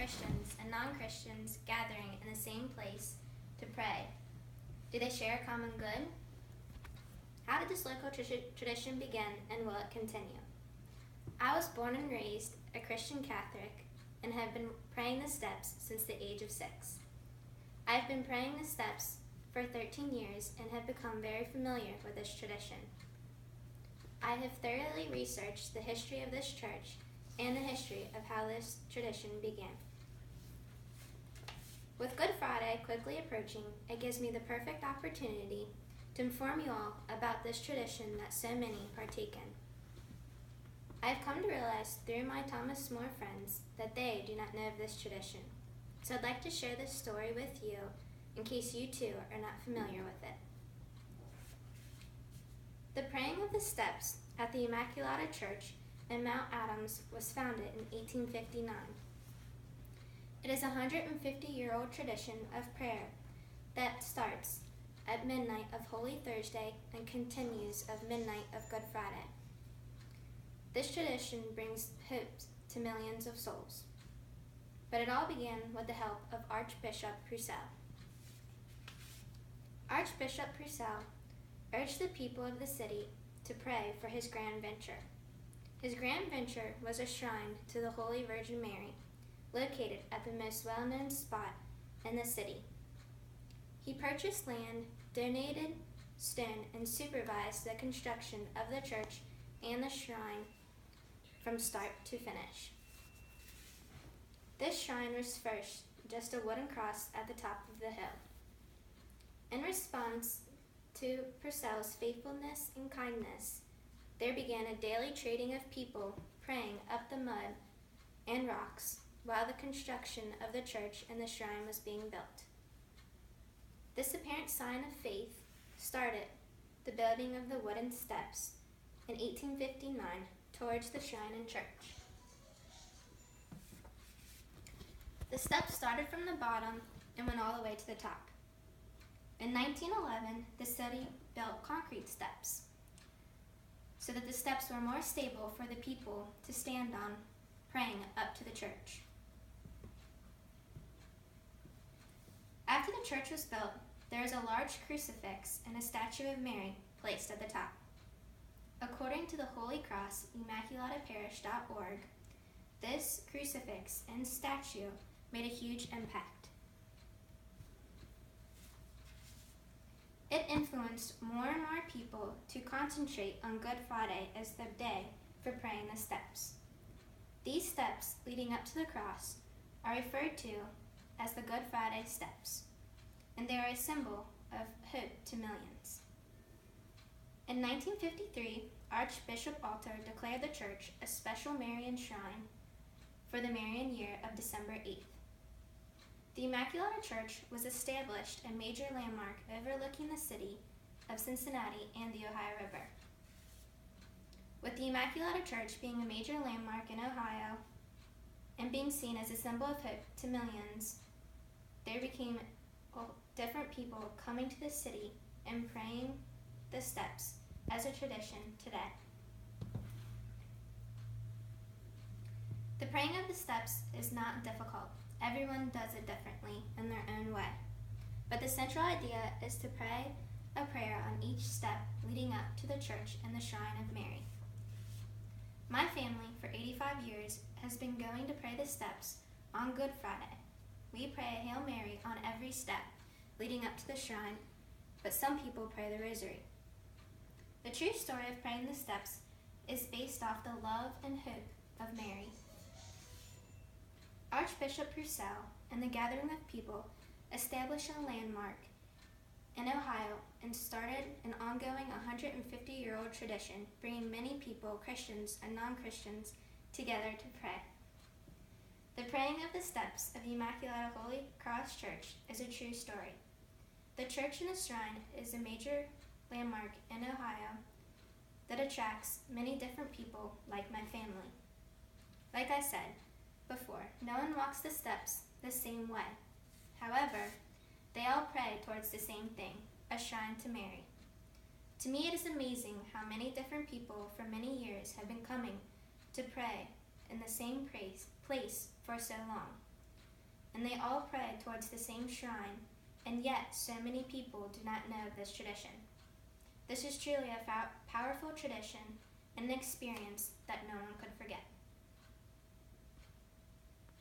Christians and non-Christians gathering in the same place to pray? Do they share a common good? How did this local tradition begin, and will it continue? I was born and raised a Christian Catholic and have been praying the steps since the age of 6. I have been praying the steps for 13 years and have become very familiar with this tradition. I have thoroughly researched the history of this church and the history of how this tradition began. With Good Friday quickly approaching, it gives me the perfect opportunity to inform you all about this tradition that so many partake in. I have come to realize through my Thomas More friends that they do not know of this tradition, so I'd like to share this story with you in case you too are not familiar with it. The praying of the steps at the Immaculata Church in Mount Adams was founded in 1859. It is a 150-year-old tradition of prayer that starts at midnight of Holy Thursday and continues of midnight of Good Friday. This tradition brings hope to millions of souls. But it all began with the help of Archbishop Purcell. Archbishop Purcell urged the people of the city to pray for his grand venture. His grand venture was a shrine to the Holy Virgin Mary, located at the most well-known spot in the city. He purchased land, donated stone, and supervised the construction of the church and the shrine from start to finish. This shrine was first just a wooden cross at the top of the hill. In response to Purcell's faithfulness and kindness, there began a daily trading of people praying up the mud and rocks while the construction of the church and the shrine was being built. This apparent sign of faith started the building of the wooden steps in 1859 towards the shrine and church. The steps started from the bottom and went all the way to the top. In 1911, the city built concrete steps so that the steps were more stable for the people to stand on praying up to the church. After the church was built, there is a large crucifix and a statue of Mary placed at the top. According to the Holy Cross, ImmaculataParish.org, this crucifix and statue made a huge impact. It influenced more and more people to concentrate on Good Friday as the day for praying the steps. These steps leading up to the cross are referred to as the Good Friday steps, and they are a symbol of hope to millions. In 1953, Archbishop Alter declared the church a special Marian shrine for the Marian year of December 8th. The Immaculata Church was established a major landmark overlooking the city of Cincinnati and the Ohio River. With the Immaculata Church being a major landmark in Ohio and being seen as a symbol of hope to millions, there became different people coming to the city and praying the steps as a tradition today. The praying of the steps is not difficult. Everyone does it differently in their own way. But the central idea is to pray a prayer on each step leading up to the church and the shrine of Mary. My family, for 85 years, has been going to pray the steps on Good Friday. We pray a Hail Mary on every step leading up to the shrine, but some people pray the rosary. The true story of praying the steps is based off the love and hope of Mary. Archbishop Purcell and the gathering of people established a landmark in Ohio and started an ongoing 150-year-old tradition, bringing many people, Christians and non-Christians, together to pray. The praying of the steps of the Immaculata Holy Cross Church is a true story. The church and the shrine is a major landmark in Ohio that attracts many different people like my family. Like I said before, no one walks the steps the same way. However, they all pray towards the same thing, a shrine to Mary. To me, it is amazing how many different people for many years have been coming to pray in the same place for so long. and they all pray towards the same shrine, and yet so many people do not know this tradition. This is truly a powerful tradition and an experience that no one could forget.